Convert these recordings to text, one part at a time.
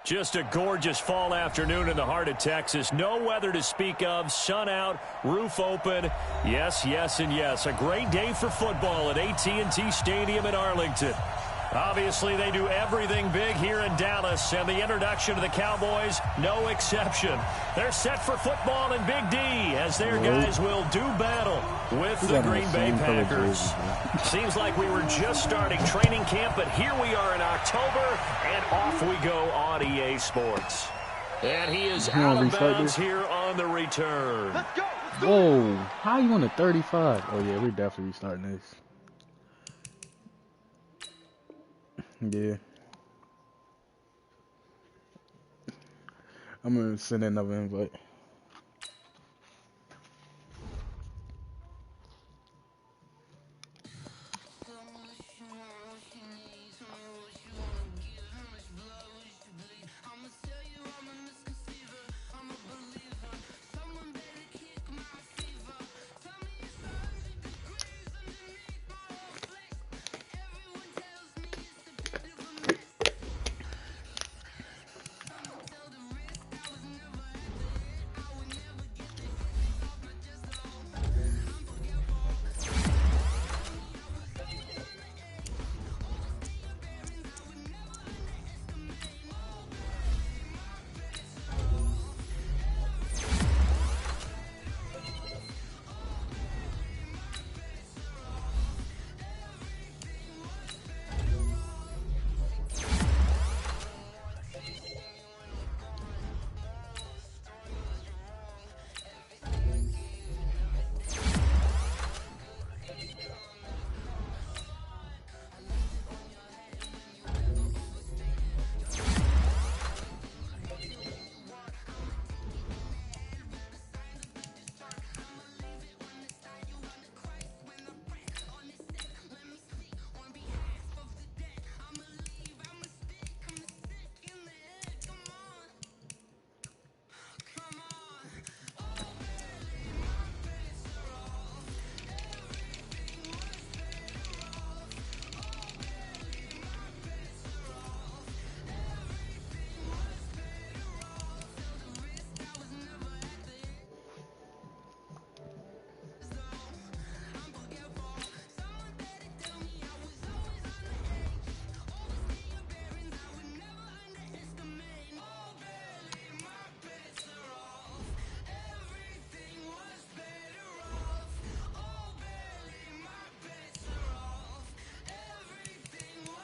Just a gorgeous fall afternoon in the heart of Texas. No weather to speak of. Sun out, roof open. Yes, yes, and yes. A great day for football at AT&T Stadium in Arlington. Obviously, they do everything big here in Dallas, and the introduction to the Cowboys, no exception. They're set for football in Big D as their guys will do battle with the Green Bay Packers. Seems like we were just starting training camp, but here we are in October, and off we go on EA Sports. And he is out of bounds here on the return. Let's go. Whoa, how you on a 35? Oh, yeah, we're definitely starting this. Yeah. I'm gonna send another invite.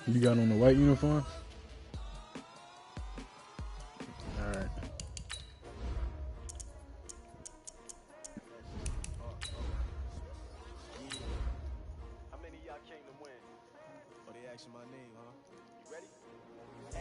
You got on the white uniform? Alright. How many of y'all came to win? Oh, they asking my name, huh? You ready?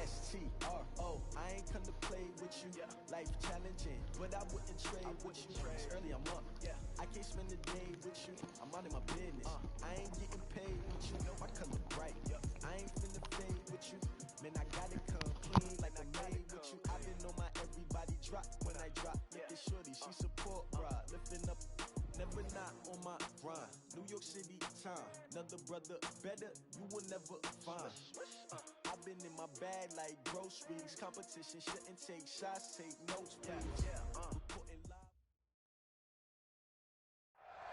S-T-R-O. I ain't come to play with you. Yeah. Life challenging, but I wouldn't trade with you. It's early, I'm up. Yeah. I can't spend the day with you. I'm out of my business. I ain't getting paid with you. My color bright. Yeah. I ain't finna fade with you. Man, I got it come clean like I made with you. I been on my everybody drop when I drop. Look at shorty, she support ride. Lifting up, never not on my grind. New York City time. Another brother better, you will never find. I've been in my bag like groceries. Competition shouldn't take shots, take notes, please.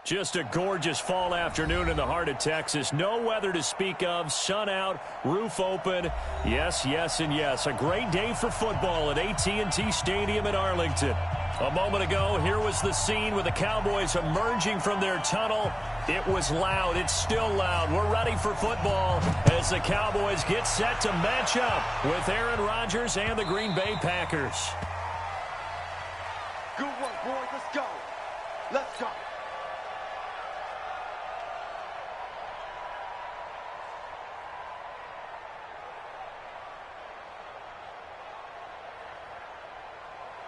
Just a gorgeous fall afternoon in the heart of Texas. No weather to speak of. Sun out, roof open. Yes, yes, and yes. A great day for football at AT&T Stadium in Arlington. A moment ago, here was the scene with the Cowboys emerging from their tunnel. It was loud. It's still loud. We're ready for football as the Cowboys get set to match up with Aaron Rodgers and the Green Bay Packers. Good work, boys. Let's go. Let's go.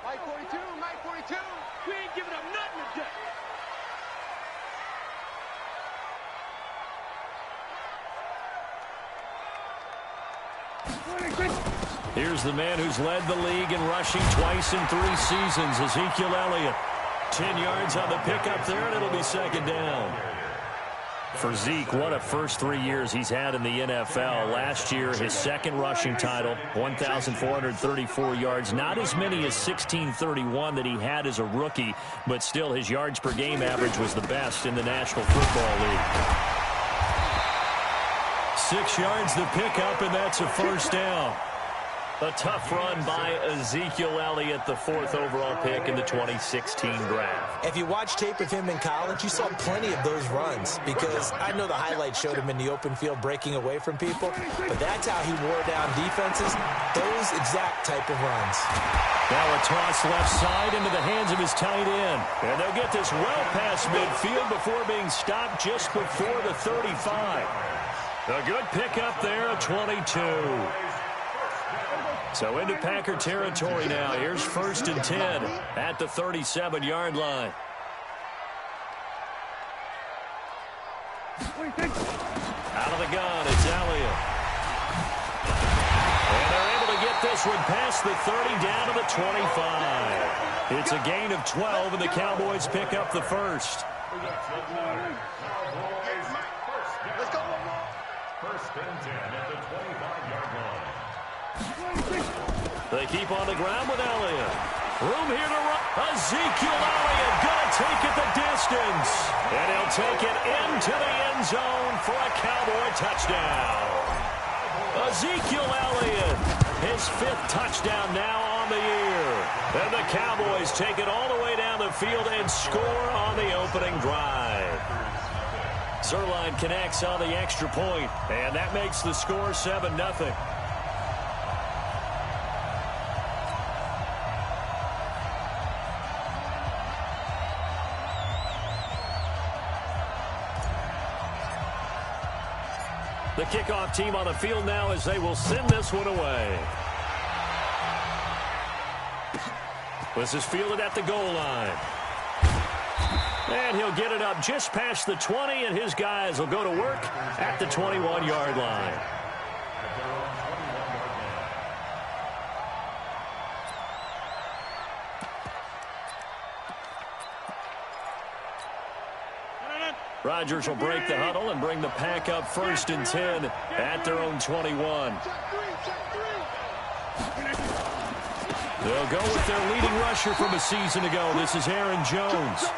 Mike 42, Mike 42. We ain't giving up nothing today. Here's the man who's led the league in rushing twice in 3 seasons, Ezekiel Elliott. 10 yards on the pickup there, and it'll be second down. For Zeke, what a first 3 years he's had in the NFL. Last year, his second rushing title, 1,434 yards. Not as many as 1,631 that he had as a rookie, but still his yards per game average was the best in the National Football League. 6 yards the pickup, and that's a first down. A tough run by Ezekiel Elliott, the 4th overall pick in the 2016 draft. If you watch tape of him in college, you saw plenty of those runs, because I know the highlights showed him in the open field breaking away from people, but that's how he wore down defenses, those exact type of runs. Now a toss left side into the hands of his tight end. And they'll get this well past midfield before being stopped just before the 35. A good pickup there, a 22. So into Packer territory now. Here's 1st and 10 at the 37-yard line. Out of the gun, it's Elliott. And they're able to get this one past the 30 down to the 25. It's a gain of 12, and the Cowboys pick up the first. Let's go. 1st and 10 at the 25-yard line. They keep on the ground with Elliott. Room here to run. Ezekiel Elliott going to take it the distance. And he'll take it into the end zone for a Cowboy touchdown. Ezekiel Elliott, his 5th touchdown now on the year. And the Cowboys take it all the way down the field and score on the opening drive. Zerline connects on the extra point, and that makes the score 7-0. The kickoff team on the field now as they will send this one away. This is fielded at the goal line. And he'll get it up just past the 20, and his guys will go to work at the 21-yard line. Rodgers will break the huddle and bring the pack up 1st and 10 at their own 21. They'll go with their leading rusher from a season ago. This is Aaron Jones.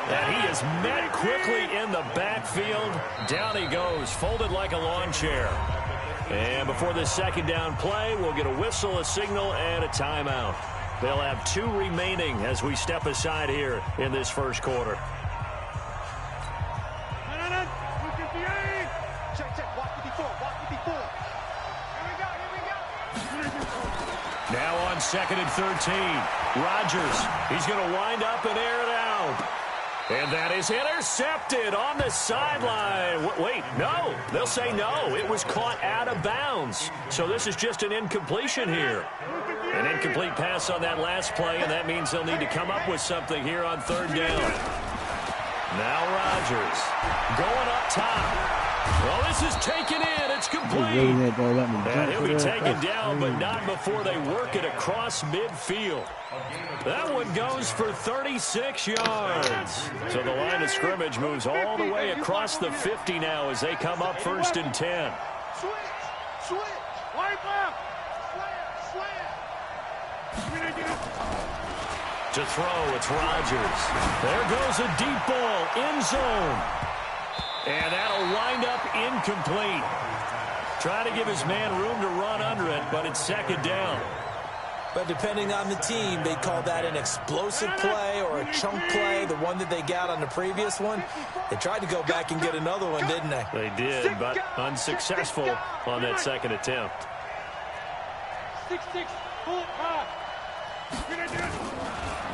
And he is met quickly in the backfield. Down he goes, folded like a lawn chair. And before this 2nd down play, we'll get a whistle, a signal, and a timeout. They'll have 2 remaining as we step aside here in this 1st quarter. Now on 2nd and 13. Rodgers, he's going to wind up and air it out. And that is intercepted on the sideline. Wait, no. They'll say no. It was caught out of bounds. So this is just an incompletion here. An incomplete pass on that last play, and that means they'll need to come up with something here on 3rd down. Now Rodgers going up top. Well, this is taken in. It's complete. And he'll be taken down, but not before they work it across midfield. That one goes for 36 yards. So the line of scrimmage moves all the way across the 50 now as they come up 1st and 10. Switch. Wipe up. Slam. To throw, it's Rodgers. There goes a deep ball, end zone. And that'll wind up incomplete. Trying to give his man room to run under it, but it's 2nd down. But depending on the team, they call that an explosive play or a chunk play, the one that they got on the previous one. They tried to go back and get another one, didn't they? They did, but unsuccessful on that 2nd attempt. 6-6, pull it back.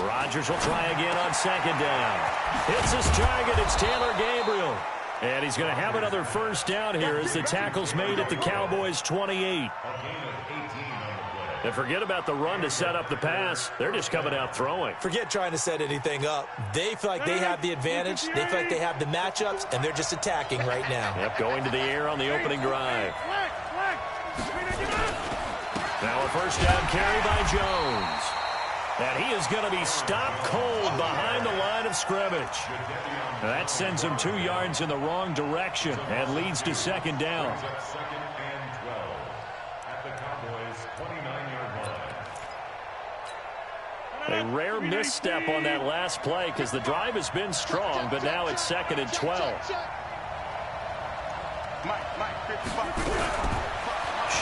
Rodgers will try again on 2nd down. Hits his target. It's Taylor Gabriel. And he's going to have another 1st down here as the tackle's made at the Cowboys' 28. And forget about the run to set up the pass. They're just coming out throwing. Forget trying to set anything up. They feel like they have the advantage. They feel like they have the matchups, and they're just attacking right now. Yep, going to the air on the opening drive. Now a 1st down carry by Jones. And he is going to be stopped cold behind the line of scrimmage. That sends him 2 yards in the wrong direction and leads to second down. Second and 12 at the Cowboys' 29-yard line. A rare misstep on that last play because the drive has been strong, but now it's second and 12.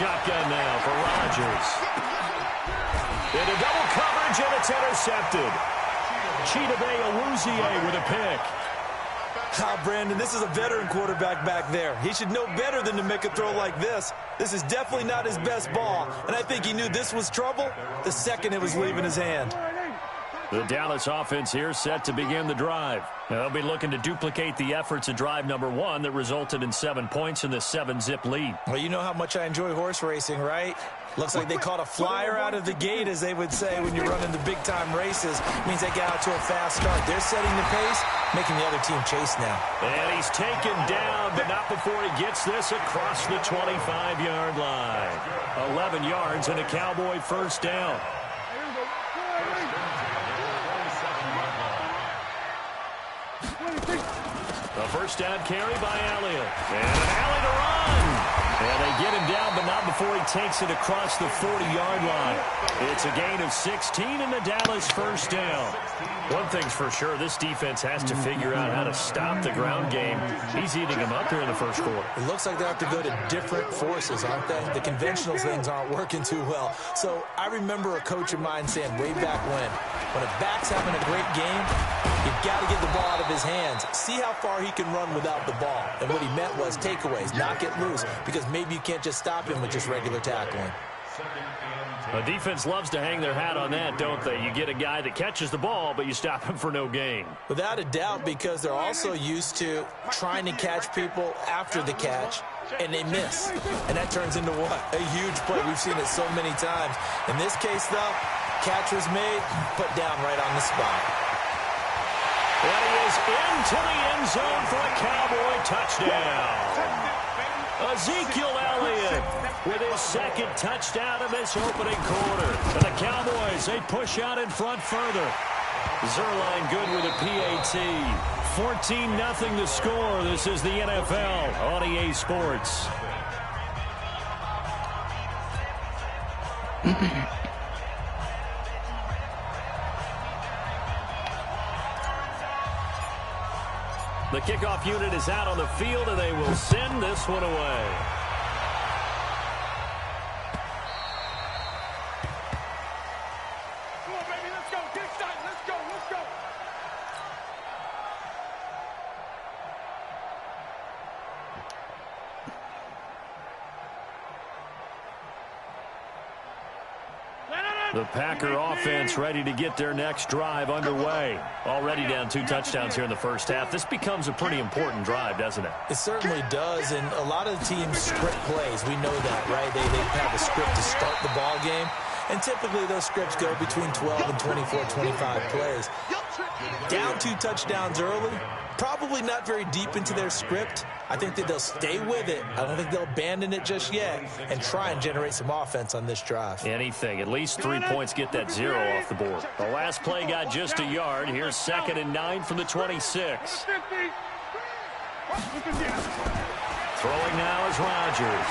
Shotgun now for Rodgers. Into double coverage, and it's intercepted. Chidobe Awuzie with a pick. Brandon, this is a veteran quarterback back there. He should know better than to make a throw like this. This is definitely not his best ball, and I think he knew this was trouble the second it was leaving his hand. The Dallas offense here set to begin the drive. They'll be looking to duplicate the efforts of drive number 1 that resulted in 7 points in the 7-zip lead. Well, you know how much I enjoy horse racing, right? Looks like they caught a flyer out of the gate, as they would say when you're running the big-time races. It means they got out to a fast start. They're setting the pace, making the other team chase now. And he's taken down, but not before he gets this across the 25-yard line. 11 yards and a Cowboy first down. A first down carry by Elliott. And an alley to run. And they get him down, but not before he takes it across the 40-yard line. It's a gain of 16 and the Dallas first down. One thing's for sure, this defense has to figure out how to stop the ground game. He's eating them up here in the first quarter. It looks like they have to go to different forces, aren't they? The conventional things aren't working too well. So I remember a coach of mine saying way back when a back's having a great game, you've got to get the ball out of his hands. See how far he can run without the ball. And what he meant was takeaways, not get loose, because maybe you can't just stop him with just regular tackling. The defense loves to hang their hat on that, don't they? You get a guy that catches the ball, but you stop him for no gain. Without a doubt, because they're also used to trying to catch people after the catch, and they miss. And that turns into what? A huge play. We've seen it so many times. In this case, though, catch was made, put down right on the spot. And he is into the end zone for a Cowboy touchdown. Ezekiel Elliott with his second touchdown of this opening quarter. And the Cowboys, they push out in front further. Zerline good with a PAT. 14-0 the score. This is the NFL on EA Sports. The kickoff unit is out on the field, and they will send this one away. Come on, baby, let's go. Get excited. Let's go. Let's go. The Packer offense ready to get their next drive underway. Already down 2 touchdowns here in the first half. This becomes a pretty important drive, doesn't it? It certainly does, and a lot of the teams script plays. We know that, right? They have a script to start the ball game, and typically those scripts go between 12 and 24, 25 plays. Down 2 touchdowns early, probably not very deep into their script. I think that they'll stay with it. I don't think they'll abandon it just yet and try and generate some offense on this drive. Anything. At least 3 points get that 0 off the board. The last play got just a yard. Here's 2nd and 9 from the 26. Throwing now is Rodgers.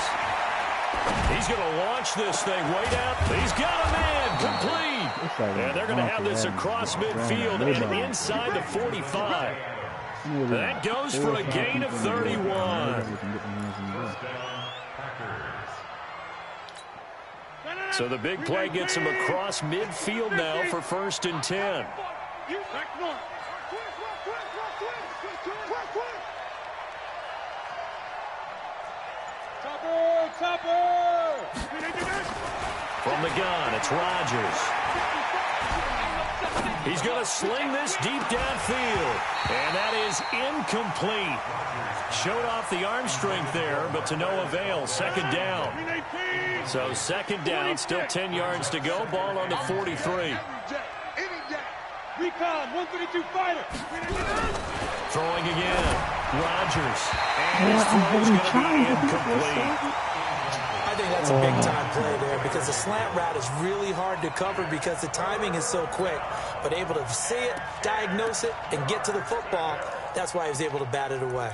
He's going to launch this thing way down. He's got a man complete. And they're going to have this across midfield and inside the 45. That goes for a gain of 31. So the big play gets him across midfield now for 1st and 10. From the gun, it's Rodgers. He's going to sling this deep downfield. And that is incomplete. Showed off the arm strength there, but to no avail. 2nd down. So 2nd down, still 10 yards to go. Ball on the 43. Recon, 132 fighter. Throwing again. Rodgers. And his throw is going to be incomplete. I think that's a big-time play there because the slant route is really hard to cover because the timing is so quick. But able to see it, diagnose it, and get to the football, that's why he was able to bat it away.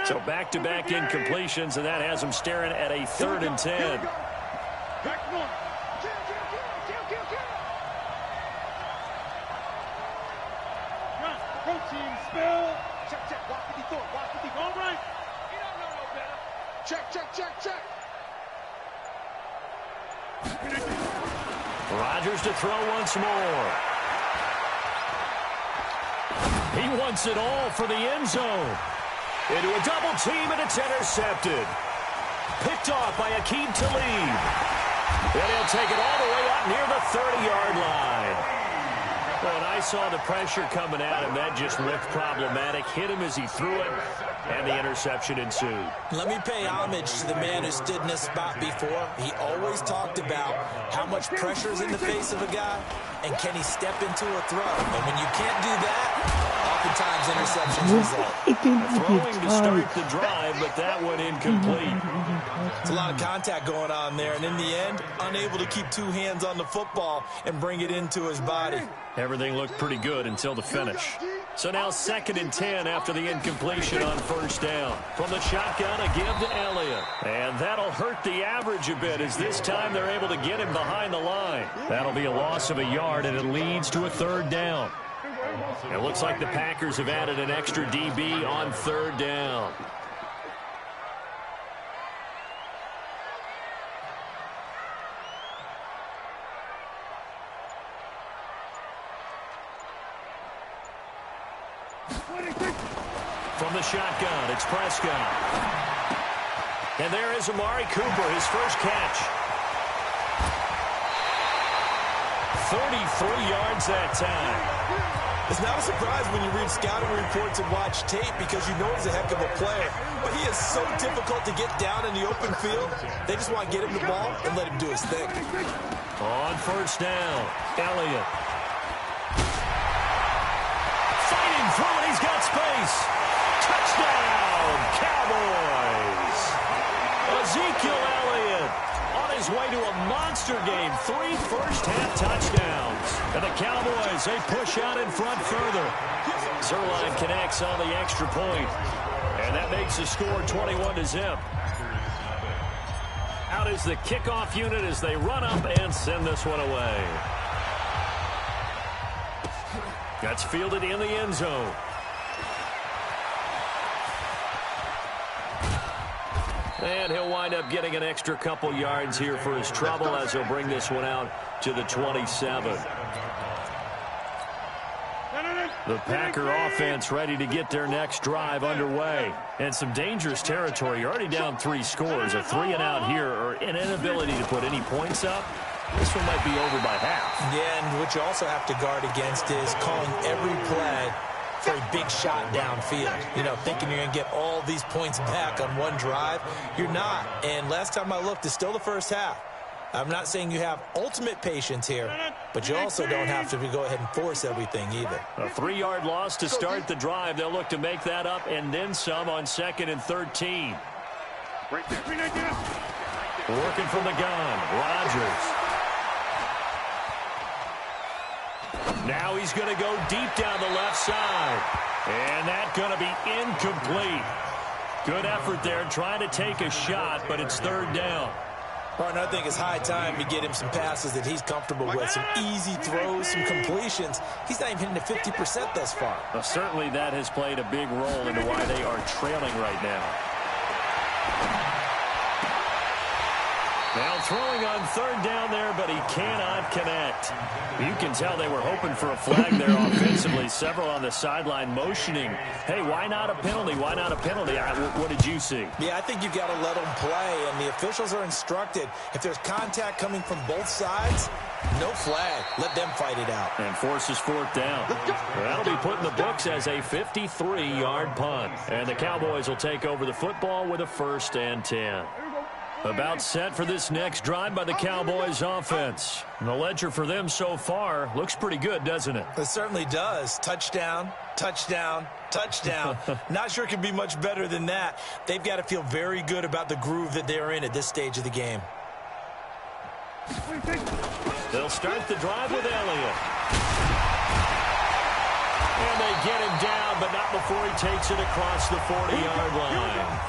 So back-to-back incompletions, and that has him staring at a 3rd and 10. Go team, spell. Check, check. Walk with the thought. Walk with the all right. You don't know no better. Check, check, check, check. Rodgers to throw once more. He wants it all for the end zone. Into a double team, and it's intercepted. Picked off by Akeem Talib. And he'll take it all the way up near the 30-yard line. When I saw the pressure coming at him, that just looked problematic. Hit him as he threw it, and the interception ensued. Let me pay homage to the man who stood in this spot before. He always talked about how much pressure is in the face of a guy, and can he step into a throw. And when you can't do that, oftentimes interceptions result. Throwing to start the drive, but that one incomplete. It's a lot of contact going on there, and in the end, unable to keep two hands on the football and bring it into his body. Everything looked pretty good until the finish. So now 2nd and 10 after the incompletion on 1st down. From the shotgun, a give to Elliott. And that'll hurt the average a bit as this time they're able to get him behind the line. That'll be a loss of a yard, and it leads to a 3rd down. It looks like the Packers have added an extra DB on 3rd down. From the shotgun, it's Prescott. And there is Amari Cooper, his first catch. 33 yards that time. It's not a surprise when you read scouting reports and watch tape because you know he's a heck of a player. But he is so difficult to get down in the open field. They just want to get him the ball and let him do his thing. On 1st down, Elliott. Fighting through it, he's got space. Touchdown, Cowboys. Ezekiel Elliott on his way to a monster game. 3 first-half touchdowns. And the Cowboys, they push out in front further. Zerline connects on the extra point. And that makes the score 21-0. Out is the kickoff unit as they run up and send this one away. That's fielded in the end zone. And he'll wind up getting an extra couple yards here for his trouble as he'll bring this one out to the 27. The Packer offense ready to get their next drive underway. And some dangerous territory. You're already down 3 scores. A 3-and-out here or an inability to put any points up. This one might be over by half. Yeah, and what you also have to guard against is calling every play for a big shot downfield. You know, thinking you're going to get all these points back on one drive. You're not. And last time I looked, it's still the first half. I'm not saying you have ultimate patience here, but you also don't have to go ahead and force everything either. A 3-yard loss to start the drive. They'll look to make that up and then some on 2nd and 13. Working from the gun, Rodgers. Now he's going to go deep down the left side. And that's going to be incomplete. Good effort there trying to take a shot, but it's 3rd down. Well, and I think it's high time to get him some passes that he's comfortable with, some easy throws, some completions. He's not even hitting the 50% thus far. Well, certainly that has played a big role into why they are trailing right now. Now throwing on 3rd down there, but he cannot connect. You can tell they were hoping for a flag there offensively. Several on the sideline motioning, hey, why not a penalty? Why not a penalty? What did you see? Yeah, I think you've got to let them play, and the officials are instructed. If there's contact coming from both sides, no flag. Let them fight it out. And forces 4th down. That'll be put in the books as a 53-yard punt. And the Cowboys will take over the football with a 1st and 10. About set for this next drive by the Cowboys offense. And the ledger for them so far looks pretty good, doesn't it? It certainly does. Touchdown, touchdown, touchdown. Not sure it can be much better than that. They've got to feel very good about the groove that they're in at this stage of the game. They'll start the drive with Elliott. And they get him down, but not before he takes it across the 40-yard line.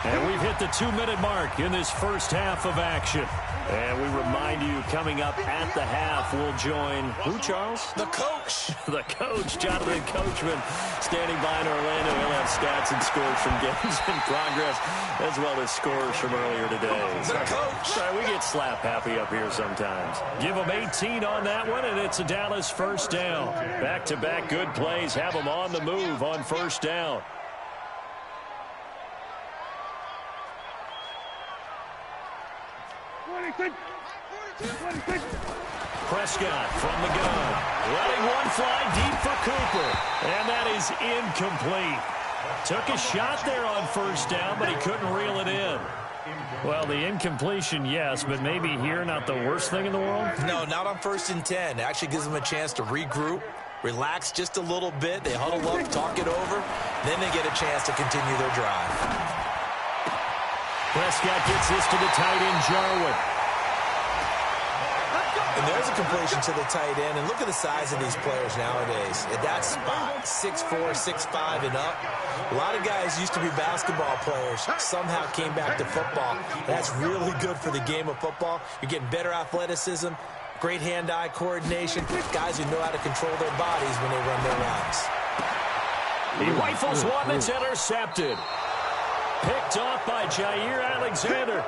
And we've hit the 2-minute mark in this first half of action. And we remind you, coming up at the half, we'll join, who, Charles? The coach. The coach, Jonathan Coachman, standing by in Orlando. He'll have stats and scores from games in progress, as well as scores from earlier today. The coach. Sorry, we get slap happy up here sometimes. Give them 18 on that one, and it's a Dallas first down. Back-to-back good plays have them on the move on first down. Prescott from the gun, letting one fly deep for Cooper, and that is incomplete. Took a shot there on first down, but he couldn't reel it in. Well, the incompletion, yes, but maybe here not the worst thing in the world? No, not on 1st and 10. It actually gives them a chance to regroup, relax just a little bit. They huddle up, talk it over, then they get a chance to continue their drive. Prescott gets this to the tight end, Jarwin. And there's a completion to the tight end. And look at the size of these players nowadays. At that spot, 6'4", 6'5", and up. A lot of guys used to be basketball players, somehow came back to football. That's really good for the game of football. You're getting better athleticism, great hand-eye coordination, guys who know how to control their bodies when they run their routes. He rifles one that's intercepted. Picked off by Jair Alexander.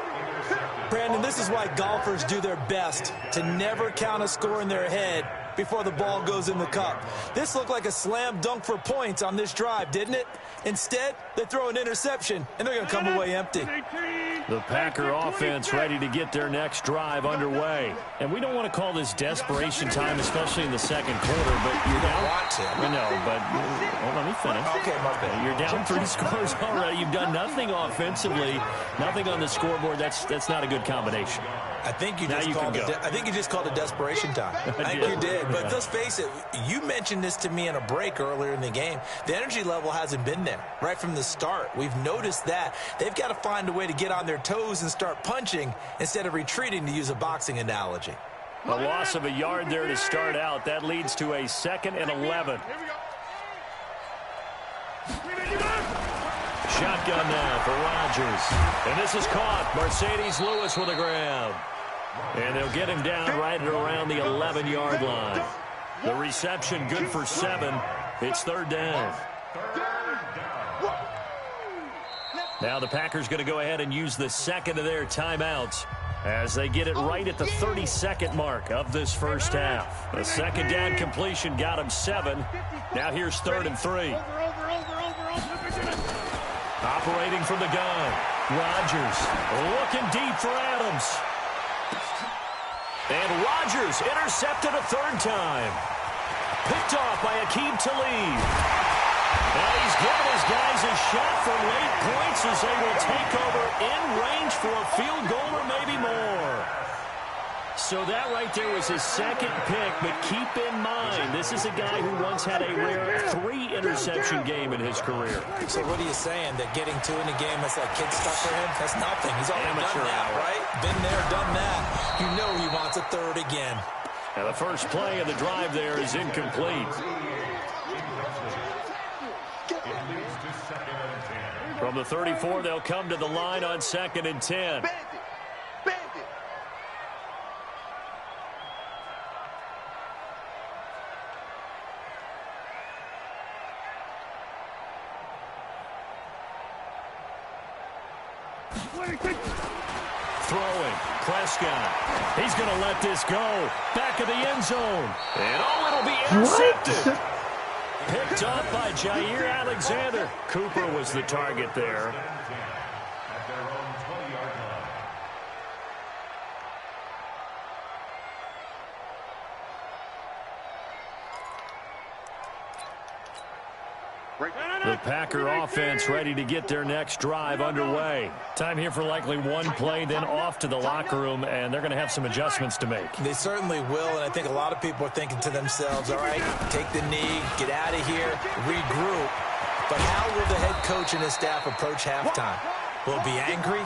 Brandon, this is why golfers do their best to never count a score in their head before the ball goes in the cup. This looked like a slam dunk for points on this drive, didn't it? Instead, they throw an interception, and they're going to come away empty. The Packer offense ready to get their next drive underway. And we don't want to call this desperation time, especially in the second quarter, but you're down. Want to. I know, but let me finish. Okay, my bad. You're down 3 scores already. You've done nothing offensively, nothing on the scoreboard. That's not a good combination. I think you just called it desperation time. I think you did. But let's face it, you mentioned this to me in a break earlier in the game. The energy level hasn't been there right from the start. We've noticed that. They've got to find a way to get on their toes and start punching instead of retreating, to use a boxing analogy. A loss of a yard there to start out. That leads to a 2nd and 11. Shotgun now for Rodgers. And this is caught. Mercedes Lewis with a grab. And they'll get him down right at around the 11-yard line. The reception good for 7. It's 3rd down. Now the Packers going to go ahead and use the second of their timeouts as they get it right at the 32nd mark of this first half. The second down completion got him 7. Now here's 3rd and 3. Operating from the gun. Rodgers looking deep for Adams. And Rodgers intercepted a 3rd time. Picked off by Aqib Talib. Now he's given his guys a shot for late points as they will take over in range for a field goal or maybe more. So that right there was his 2nd pick, but keep in mind, this is a guy who once had a rare 3-interception game in his career. So what are you saying, that getting 2 in a game, that's like kid stuff for him? That's nothing. He's already done that, right? Been there, done that. You know he wants a 3rd again. Now the first play of the drive there is incomplete. From the 34, they'll come to the line on 2nd and 10. Throwing, Prescott. He's going to let this go. Back of the end zone. And it'll be intercepted. What? Picked off by Jair Alexander. Cooper was the target there. The Packer offense ready to get their next drive underway. Time here for likely one play, then off to the locker room, and they're going to have some adjustments to make. They certainly will, and I think a lot of people are thinking to themselves, all right, take the knee, get out of here, regroup. But how will the head coach and his staff approach halftime? Will it be angry?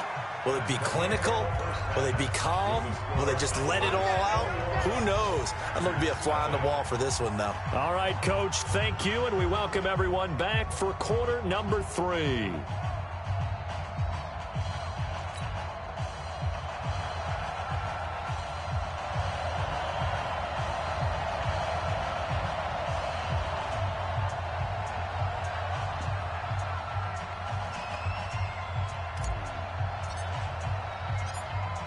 Will it be clinical? Will they be calm? Will they just let it all out? Who knows? I'd love to be a fly on the wall for this one, though. All right, Coach, thank you, and we welcome everyone back for quarter number 3.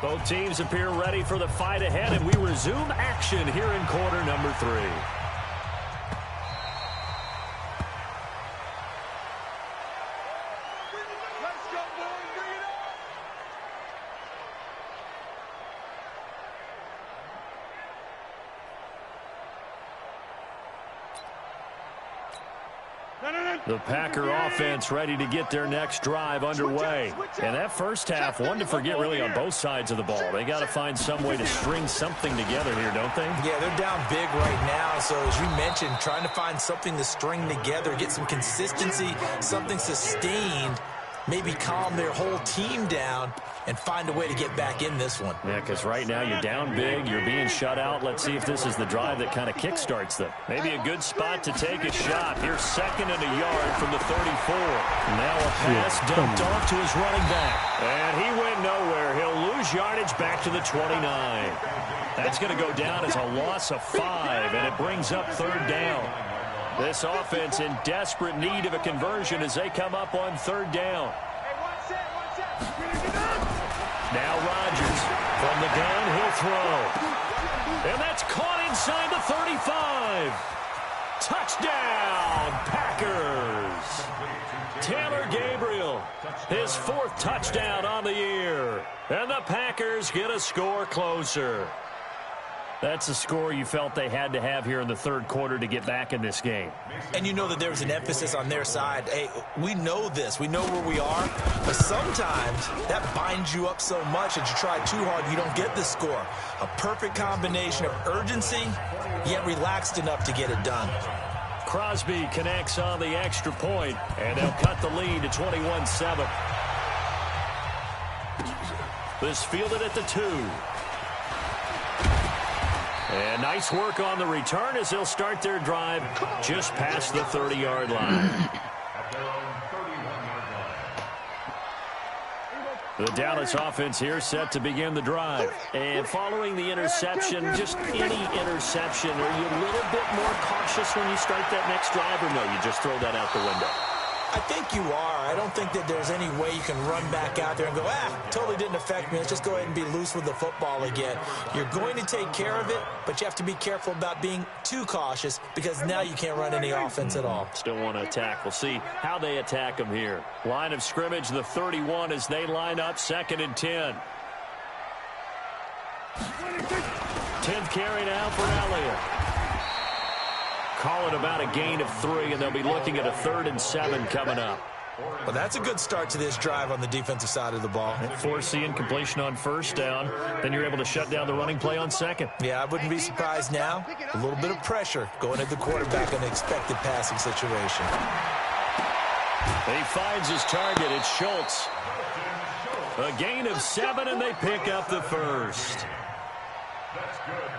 Both teams appear ready for the fight ahead, and we resume action here in quarter number 3. Let's go, boys. Bring it on. The Packer offense ready to get their next drive underway. And that first half, one to forget really on both sides of the ball. They got to find some way to string something together here, don't they? Yeah, they're down big right now. So as you mentioned, trying to find something to string together, get some consistency, something sustained, maybe calm their whole team down and find a way to get back in this one. Yeah, because right now you're down big, you're being shut out. Let's see if this is the drive that kind of kickstarts them. Maybe a good spot to take a shot. Here's 2nd and a yard from the 34. Now a pass dumped off to his running back. And he went nowhere. He'll lose yardage back to the 29. That's going to go down as a loss of 5, and it brings up 3rd down. This offense in desperate need of a conversion as they come up on 3rd down. Now Rodgers from the gun, he'll throw. And that's caught inside the 35. Touchdown, Packers. Taylor Gabriel, his 4th touchdown on the year. And the Packers get a score closer. That's a score you felt they had to have here in the 3rd quarter to get back in this game. And you know that there's an emphasis on their side. Hey, we know this. We know where we are. But sometimes that binds you up so much that you try too hard, you don't get the score. A perfect combination of urgency, yet relaxed enough to get it done. Crosby connects on the extra point, and they'll cut the lead to 21-7. This fielded at the 2. And nice work on the return as they'll start their drive just past the 30-yard line. The Dallas offense here set to begin the drive. And following the interception, just any interception, are you a little bit more cautious when you start that next drive, or no, you just throw that out the window? I think you are. I don't think that there's any way you can run back out there and go, totally didn't affect me. Let's just go ahead and be loose with the football again. You're going to take care of it, but you have to be careful about being too cautious because now you can't run any offense at all. Still want to attack. We'll see how they attack them here. Line of scrimmage, the 31 as they line up, 2nd and 10. 10th carry now for Elliott. Call it about a gain of 3, and they'll be looking at a 3rd and 7 coming up. Well, that's a good start to this drive on the defensive side of the ball. Forcing incompletion on 1st down. Then you're able to shut down the running play on 2nd. Yeah, I wouldn't be surprised now. A little bit of pressure going at the quarterback in an expected passing situation. He finds his target. It's Schultz. A gain of 7, and they pick up the 1st.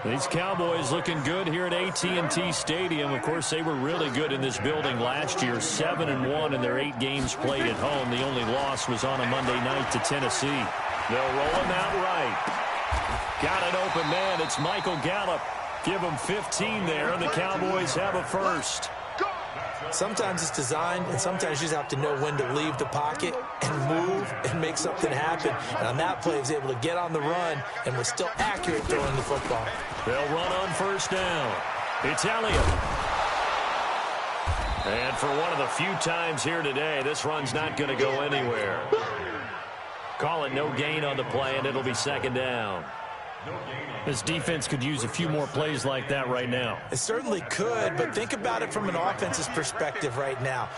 These Cowboys looking good here at AT&T Stadium. Of course, they were really good in this building last year. 7-1 in their 8 games played at home. The only loss was on a Monday night to Tennessee. They'll roll him out right. Got an open man. It's Michael Gallup. Give him 15 there, and the Cowboys have a 1st. Sometimes it's designed, and sometimes you just have to know when to leave the pocket and move and make something happen. And on that play, he was able to get on the run and was still accurate throwing the football. They'll run on 1st down. It's Elliott. And for one of the few times here today, this run's not going to go anywhere. Call it no gain on the play, and it'll be 2nd down. This defense could use a few more plays like that right now. It certainly could, but think about it from an offense's perspective right now.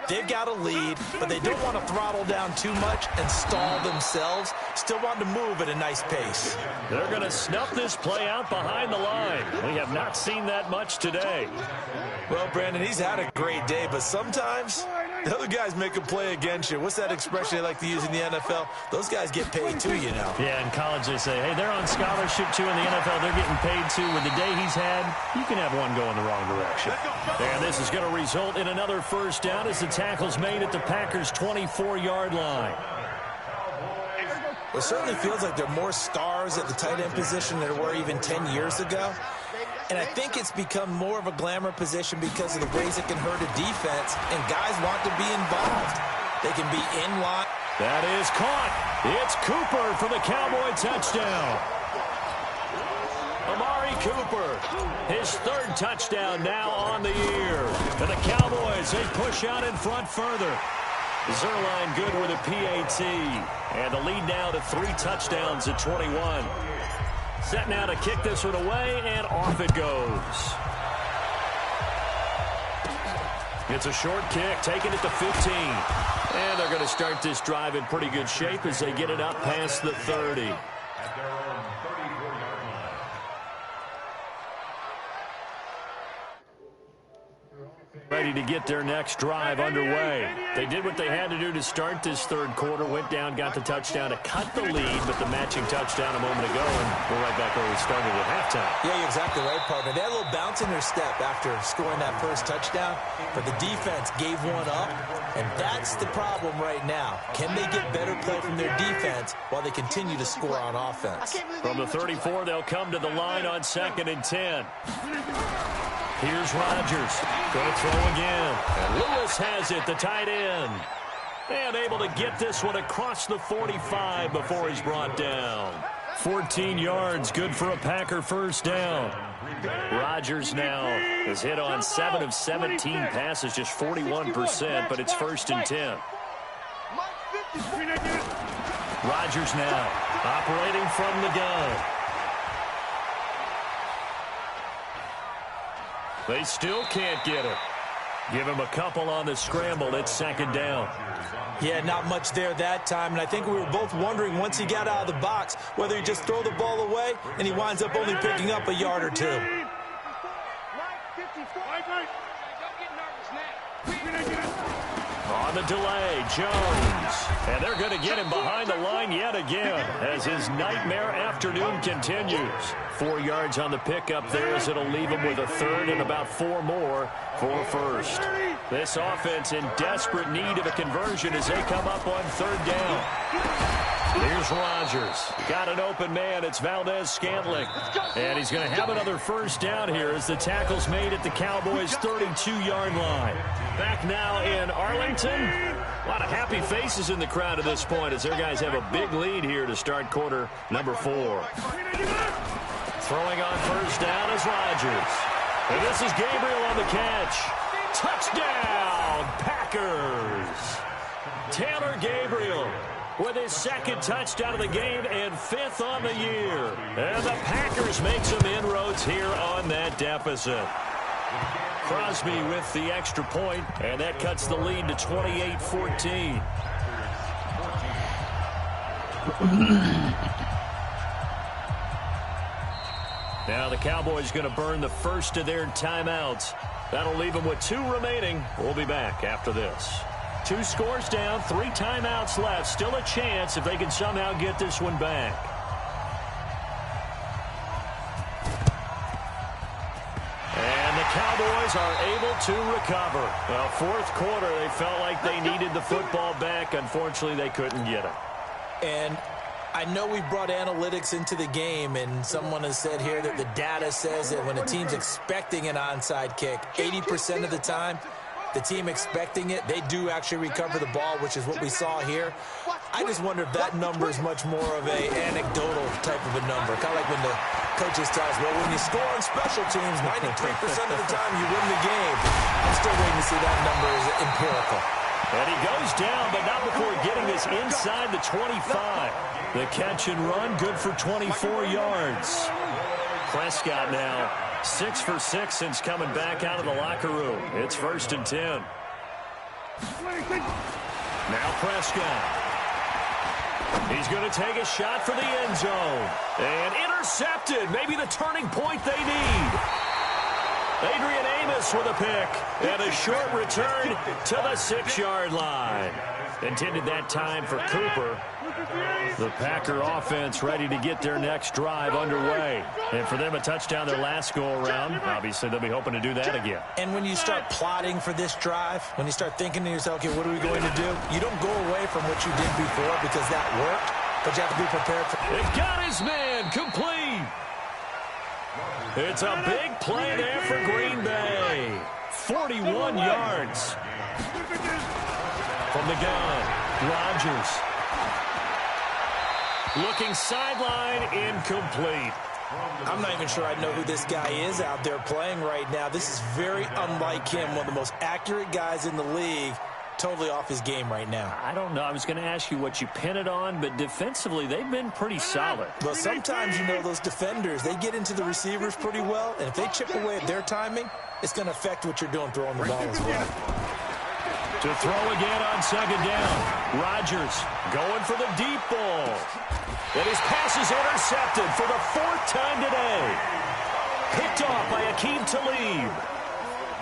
They've got a lead, but they don't want to throttle down too much and stall themselves. Still want to move at a nice pace. They're going to snuff this play out behind the line. We have not seen that much today. Well, Brandon, he's had a great day, but sometimes the other guys make a play against you. What's that expression they like to use in the NFL? Those guys get paid too, you know. Yeah, in college they say, hey, they're on scholarship too. In the NFL, they're getting paid too. With the day he's had, you can have one going the wrong direction. And this is going to result in another first down as the tackle's made at the Packers' 24-yard line. It certainly feels like there are more stars at the tight end position than there were even 10 years ago. And I think it's become more of a glamour position because of the ways it can hurt a defense, and guys want to be involved. They can be in line. That is caught. It's Cooper for the Cowboy touchdown. Amari Cooper, his third touchdown now on the year. And the Cowboys, they push out in front further. Zerline good with a PAT. And the lead now to 3 touchdowns at 21. Set now to kick this one away, and off it goes. It's a short kick, taking it to 15. And they're going to start this drive in pretty good shape as they get it up past the 30. Ready to get their next drive underway. They did what they had to do to start this third quarter, went down, got the touchdown to cut the lead, but the matching touchdown a moment ago, and we're right back where we started at halftime. Yeah, you're exactly right, partner. They had a little bounce in their step after scoring that first touchdown, but the defense gave one up, and that's the problem right now. Can they get better play from their defense while they continue to score on offense? From the 34, they'll come to the line on 2nd and 10. Here's Rodgers. Going to throw again. And Lewis has it, the tight end. And able to get this one across the 45 before he's brought down. 14 yards, good for a Packer first down. Rodgers now is hit on 7 of 17 passes, just 41%, but it's 1st and 10. Rodgers now operating from the gun. They still can't get it. Give him a couple on the scramble. It's 2nd down. Yeah, not much there that time, and I think we were both wondering once he got out of the box whether he'd just throw the ball away, and he winds up only picking up a yard or 2. On the delay, Jones. And they're going to get him behind the line yet again as his nightmare afternoon continues. 4 yards on the pickup there as it'll leave him with a third and about 4 more for first. This offense in desperate need of a conversion as they come up on 3rd down. Here's Rodgers. Got an open man. It's Valdez-Scantling. And he's going to have another first down here as the tackle's made at the Cowboys' 32-yard line. Back now in Arlington. A lot of happy faces in the crowd at this point as their guys have a big lead here to start quarter number 4. Throwing on first down is Rodgers. And this is Gabriel on the catch. Touchdown, Packers. Taylor Gabriel with his 2nd touchdown of the game and 5th on the year. And the Packers make some inroads here on that deficit. Crosby with the extra point, and that cuts the lead to 28-14. Now the Cowboys going to burn the first of their timeouts. That'll leave them with 2 remaining. We'll be back after this. 2 scores down, 3 timeouts left. Still a chance if they can somehow get this one back. And the Cowboys are able to recover. Well, 4th quarter, they felt like they needed the football back. Unfortunately, they couldn't get it. And I know we brought analytics into the game, and someone has said here that the data says that when a team's expecting an onside kick, 80% of the time, the team expecting it, they do actually recover the ball, which is what we saw here. I just wonder if that number is much more of a anecdotal type of a number. Kind of like when the coaches tell us, well, when you score on special teams, 93% of the time you win the game. I'm still waiting to see that number is empirical. And he goes down, but not before getting this inside the 25. The catch and run, good for 24 yards. Prescott now 6 for 6 since coming back out of the locker room. It's 1st and 10. Now Prescott. He's going to take a shot for the end zone. And intercepted. Maybe the turning point they need. Adrian Amos with a pick. And a short return to the 6-yard line. Intended that time for Cooper. The Packer offense ready to get their next drive underway. And for them, a touchdown their last go-around. Obviously, they'll be hoping to do that again. And when you start plotting for this drive, when you start thinking to yourself, okay, what are we going to do? You don't go away from what you did before because that worked, but you have to be prepared for it. It got his man complete. It's a big play there for Green Bay. 41 yards. From the gun, Rodgers. Looking sideline, incomplete. I'm not even sure I know who this guy is out there playing right now. This is very unlike him, one of the most accurate guys in the league. Totally off his game right now. I don't know. I was going to ask you what you pin it on, but defensively, they've been pretty solid. Well, sometimes, you know, those defenders, they get into the receivers pretty well, and if they chip away at their timing, it's going to affect what you're doing throwing the ball as well. To throw again on 2nd down. Rodgers going for the deep ball. And his pass is intercepted for the 4th time today. Picked off by Akeem Talib.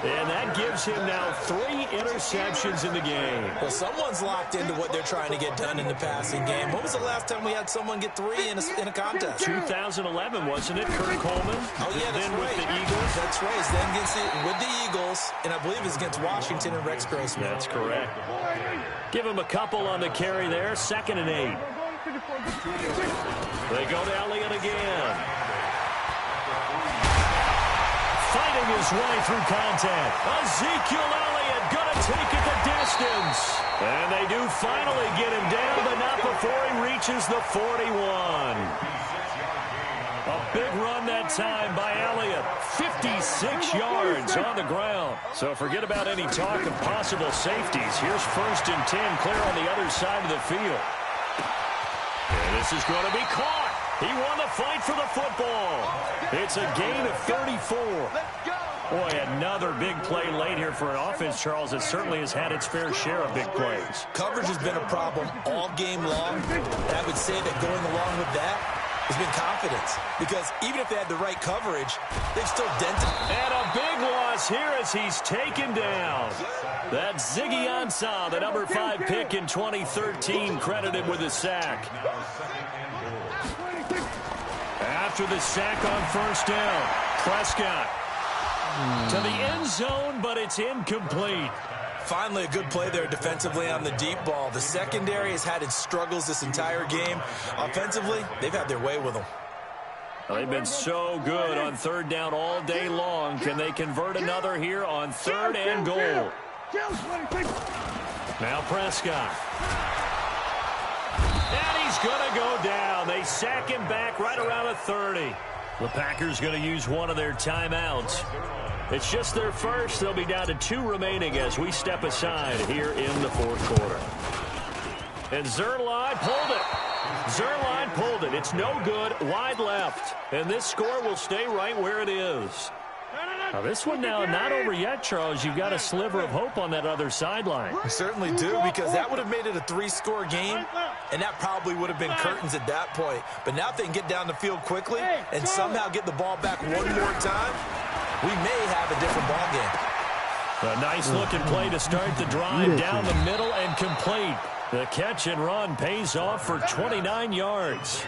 And that gives him now 3 interceptions in the game. Well, someone's locked into what they're trying to get done in the passing game. When was the last time we had someone get 3 in a contest? 2011, wasn't it? Kurt Coleman. Oh, yeah, that's then right. With the Eagles. That's right. Then with the Eagles, and I believe it's against Washington and Rex Grossman. That's correct. Give him a couple on the carry there. 2nd and 8. They go to Elliott again. Fighting his way through contact. Ezekiel Elliott going to take it the distance. And they do finally get him down, but not before he reaches the 41. A big run that time by Elliott. 56 yards on the ground. So forget about any talk of possible safeties. Here's 1st and 10 clear on the other side of the field. And this is going to be caught. He won the fight for the football. It's a gain of 34. Boy, another big play late here for an offense, Charles, that certainly has had its fair share of big plays. Coverage has been a problem all game long. And I would say that going along with that has been confidence. Because even if they had the right coverage, they've still dented. And a big loss here as he's taken down. That's Ziggy Ansah, the number 5 pick in 2013, credited with a sack. After the sack on 1st down, Prescott to the end zone, but it's incomplete. Finally, a good play there defensively on the deep ball. The secondary has had its struggles this entire game. Offensively, they've had their way with them. Well, they've been so good on 3rd down all day long. Can they convert another here on 3rd and goal? Now Prescott. And he's going to go down. They sack him back right around the 30. The Packers going to use one of their timeouts. It's just their first. They'll be down to 2 remaining as we step aside here in the 4th quarter. And Zerline pulled it. Zerline pulled it. It's no good. Wide left. And this score will stay right where it is. Now this one now not over yet, Charles. You've got a sliver of hope on that other sideline. We certainly do, because that would have made it a 3-score game, and that probably would have been curtains at that point. But now if they can get down the field quickly and somehow get the ball back one more time, we may have a different ball game. A nice-looking play to start the drive down the middle and complete. The catch and run pays off for 29 yards.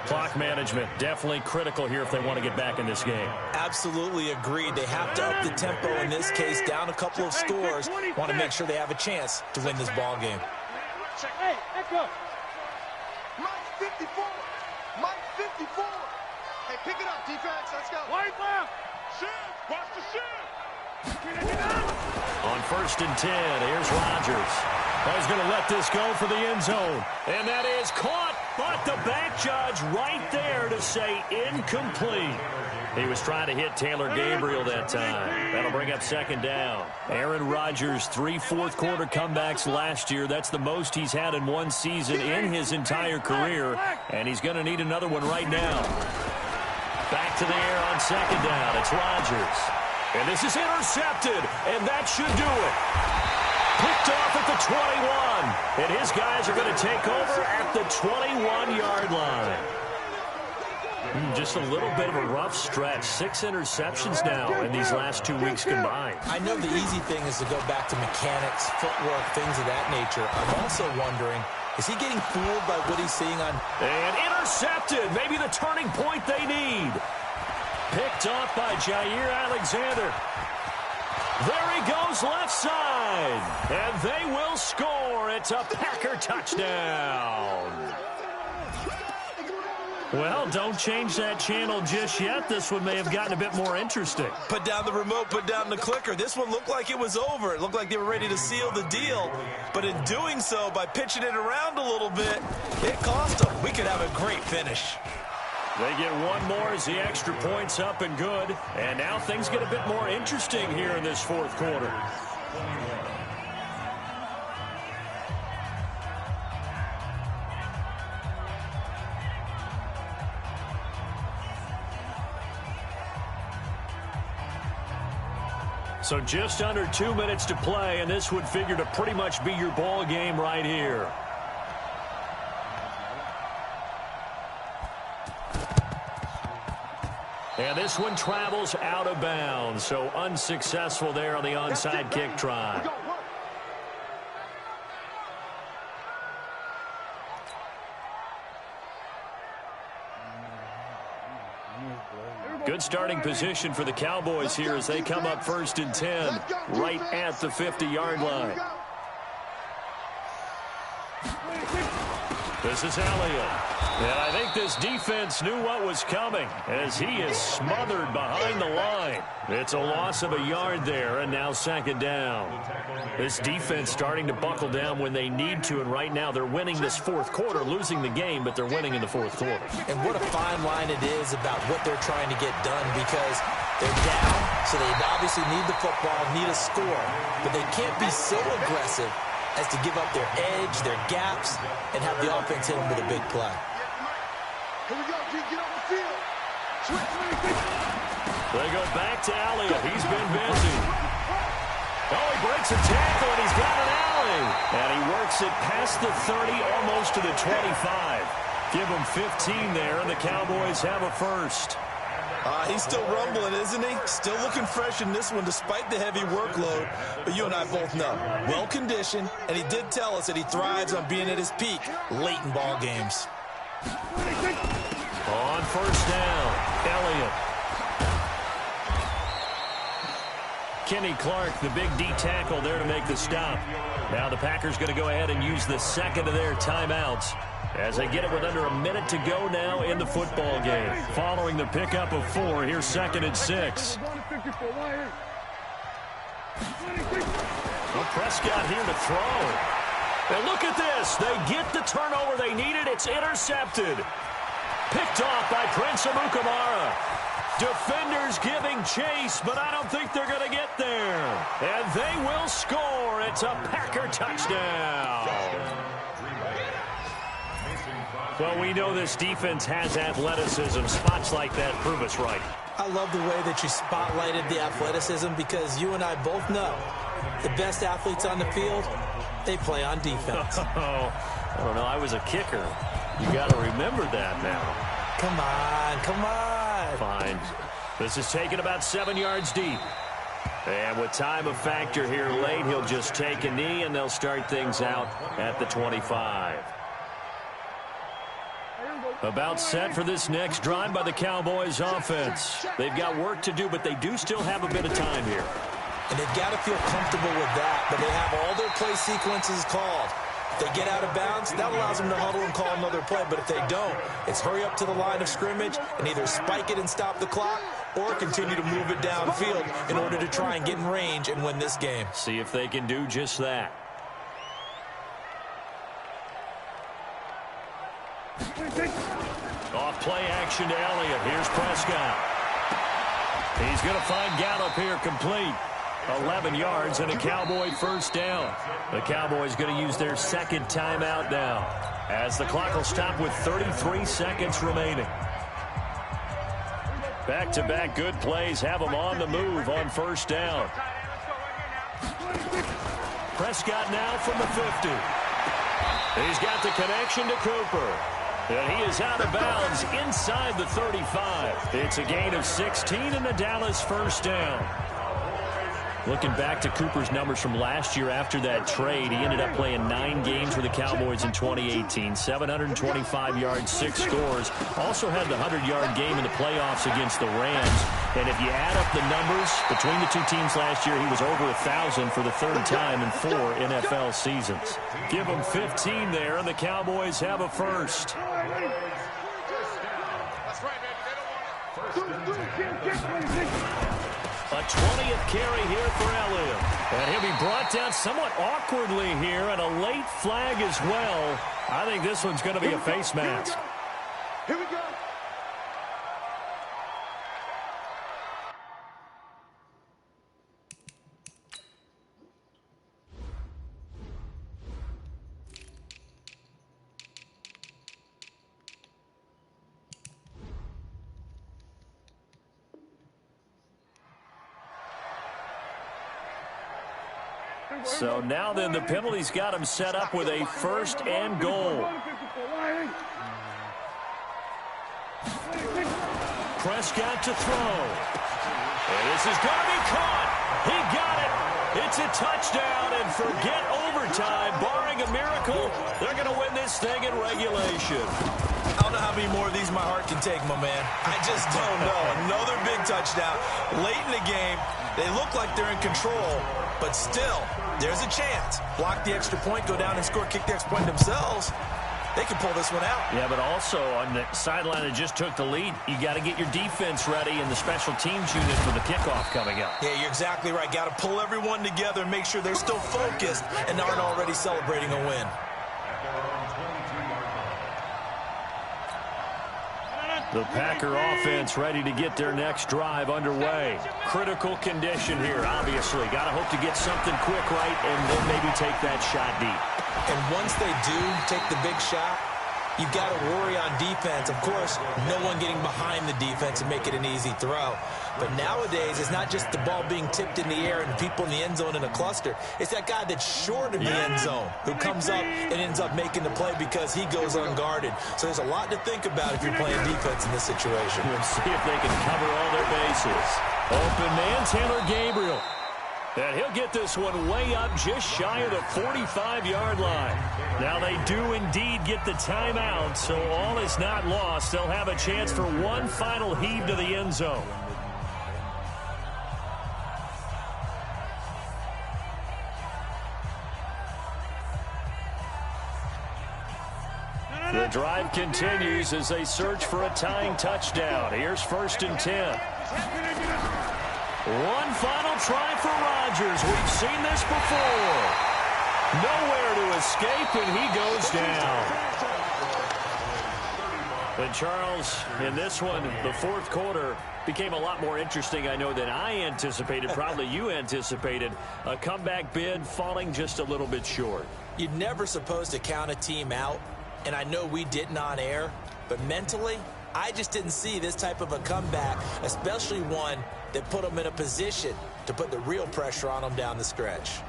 Clock management definitely critical here if they want to get back in this game. Absolutely agreed. They have to up the tempo in this case, down a couple of scores. Want to make sure they have a chance to win this ball game. Hey, let's go. Mike 54. Mike 54. Hey, pick it up, defense. Let's go. Wide left. Shift. Watch the shift. On 1st and 10, here's Rodgers. He's going to let this go for the end zone. And that is caught But the back judge right there to say incomplete. He was trying to hit Taylor Gabriel that time. That'll bring up second down. Aaron Rodgers, 3 fourth-quarter comebacks last year. That's the most he's had in one season in his entire career, and he's going to need another one right now. Back to the air on second down. It's Rodgers. And this is intercepted, and that should do it. Picked off at the 21, and his guys are going to take over at the 21-yard line. Just a little bit of a rough stretch. 6 interceptions now in these last 2 weeks combined. I know the easy thing is to go back to mechanics, footwork, things of that nature. I'm also wondering, is he getting fooled by what he's seeing on... And intercepted. Maybe the turning point they need. Picked off by Jair Alexander. There he goes left side. And they will score. It's a Packer touchdown. Well, don't change that channel just yet. This one may have gotten a bit more interesting. Put down the remote, put down the clicker. This one looked like it was over. It looked like they were ready to seal the deal. But in doing so, by pitching it around a little bit, it cost them. We could have a great finish. They get one more as the extra point's up and good. And now things get a bit more interesting here in this fourth quarter. So just under 2 minutes to play, and this would figure to pretty much be your ball game right here. And this one travels out of bounds, so unsuccessful there on the onside kick try. Good starting position for the Cowboys here as they come up 1st and 10, right at the 50-yard line. This is Elliott. And I think this defense knew what was coming as he is smothered behind the line. It's a loss of a yard there, and now second down. This defense starting to buckle down when they need to, and right now they're winning this fourth quarter, losing the game, but they're winning in the fourth quarter. And what a fine line it is about what they're trying to get done, because they're down, so they obviously need the football, need a score, but they can't be so aggressive as to give up their edge, their gaps, and have the offense hit them with a big play. Here we go, G, get on the field. They go back to Elliott. He's been busy. Oh, he breaks a tackle, and he's got an alley. And he works it past the 30, almost to the 25. Give him 15 there, and the Cowboys have a first. He's still rumbling, isn't he? Still looking fresh in this one despite the heavy workload. But you and I both know, well-conditioned, and he did tell us that he thrives on being at his peak late in ball games. On first down, Elliott. Kenny Clark, the big D tackle there to make the stop. Now the Packers going to go ahead and use the second of their timeouts as they get it with under a minute to go now in the football game. Following the pickup of 4, here's 2nd and 6. Well, Prescott here to throw. And look at this. They get the turnover they needed. It's intercepted. Picked off by Prince Amukamara. Defenders giving chase, but I don't think they're going to get there. And they will score. It's a Packer touchdown. Well, we know this defense has athleticism. Spots like that prove us right. I love the way that you spotlighted the athleticism, because you and I both know the best athletes on the field, they play on defense. Oh, I don't know. I was a kicker. You got to remember that now. Come on, come on. Fine. This is taken about 7 yards deep. And with time a factor here late, he'll just take a knee, and they'll start things out at the 25. About set for this next drive by the Cowboys offense. They've got work to do, but they do still have a bit of time here. And they've got to feel comfortable with that, but they have all their play sequences called. If they get out of bounds, that allows them to huddle and call another play. But if they don't, it's hurry up to the line of scrimmage and either spike it and stop the clock or continue to move it downfield in order to try and get in range and win this game. See if they can do just that. Off play action to Elliott. Here's Prescott. He's going to find Gallup here complete. 11 yards and a Cowboy first down. The Cowboys going to use their second timeout now, as the clock will stop with 33 seconds remaining. Back-to-back good plays have them on the move on first down. Prescott now from the 50. He's got the connection to Cooper. And he is out of bounds inside the 35. It's a gain of 16 and the Dallas first down. Looking back to Cooper's numbers from last year after that trade, he ended up playing 9 games with the Cowboys in 2018. 725 yards, 6 scores. Also had the 100-yard game in the playoffs against the Rams. And if you add up the numbers between the two teams last year, he was over 1,000 for the 3rd time in 4 NFL seasons. Give him 15 there, and the Cowboys have a first. That's right, baby. They don't want it. A 20th carry here for Elliott. And he'll be brought down somewhat awkwardly here, and a late flag as well. I think this one's going to be a face mask. Here we go. So now then, the penalty's got him set up with a 1st and goal. Prescott to throw. And this is going to be caught. He got it. It's a touchdown, and forget overtime. Barring a miracle, they're going to win this thing in regulation. I don't know how many more of these my heart can take, my man. I just don't know. Another big touchdown. Late in the game, they look like they're in control, but still, there's a chance. Block the extra point, go down and score, kick the extra point themselves. They can pull this one out. Yeah, but also on the sideline that just took the lead, you got to get your defense ready and the special teams unit for the kickoff coming up. Yeah, you're exactly right. Got to pull everyone together and make sure they're still focused and aren't already celebrating a win. The Packer offense ready to get their next drive underway. Critical condition here, obviously. Got to hope to get something quick right and then maybe take that shot deep. And once they do take the big shot, you've got to worry on defense. Of course, no one getting behind the defense and make it an easy throw. But nowadays, it's not just the ball being tipped in the air and people in the end zone in a cluster. It's that guy that's short of the end zone who comes up and ends up making the play because he goes unguarded. So there's a lot to think about if you're playing defense in this situation. We'll see if they can cover all their bases. Open man, Taylor Gabriel. And he'll get this one way up just shy of the 45-yard line. Now they do indeed get the timeout, so all is not lost. They'll have a chance for one final heave to the end zone. The drive continues as they search for a tying touchdown. Here's 1st and 10. One final try for Rodgers. We've seen this before. Nowhere to escape, and he goes down. And Charles, in this one, the 4th quarter became a lot more interesting, I know, than I anticipated. Probably you anticipated. A comeback bid falling just a little bit short. You're never supposed to count a team out, and I know we didn't on air, but mentally, I just didn't see this type of a comeback, especially one that put them in a position to put the real pressure on them down the stretch.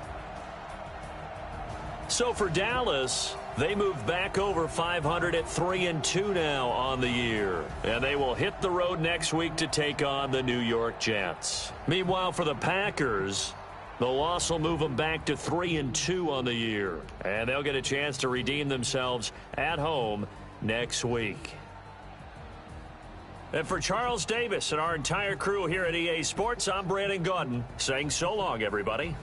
So for Dallas, they move back over 500 at 3-2 now on the year. And they will hit the road next week to take on the New York Jets. Meanwhile, for the Packers, the loss will move them back to 3-2 on the year. And they'll get a chance to redeem themselves at home next week. And for Charles Davis and our entire crew here at EA Sports, I'm Brandon Gaudin saying so long, everybody.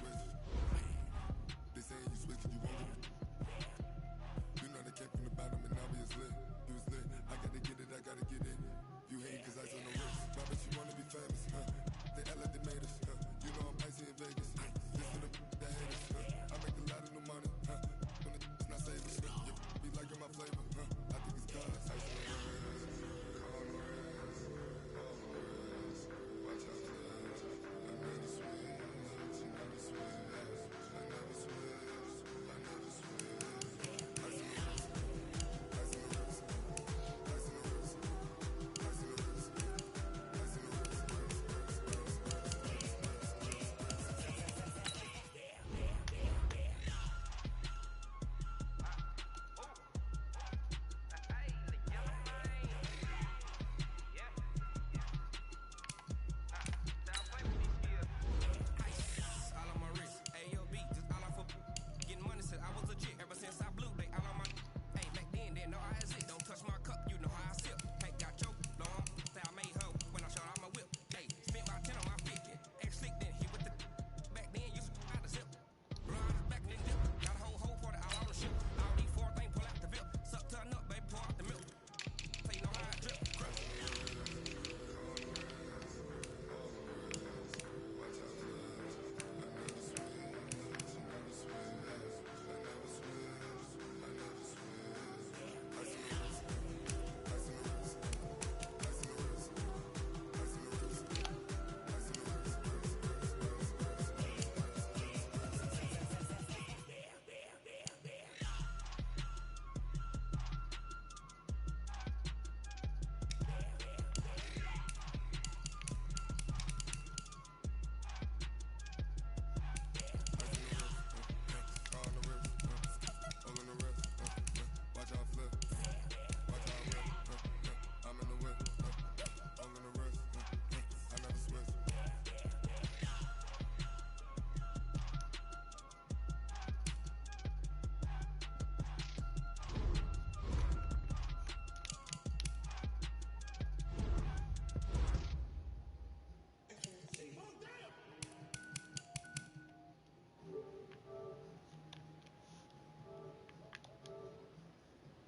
with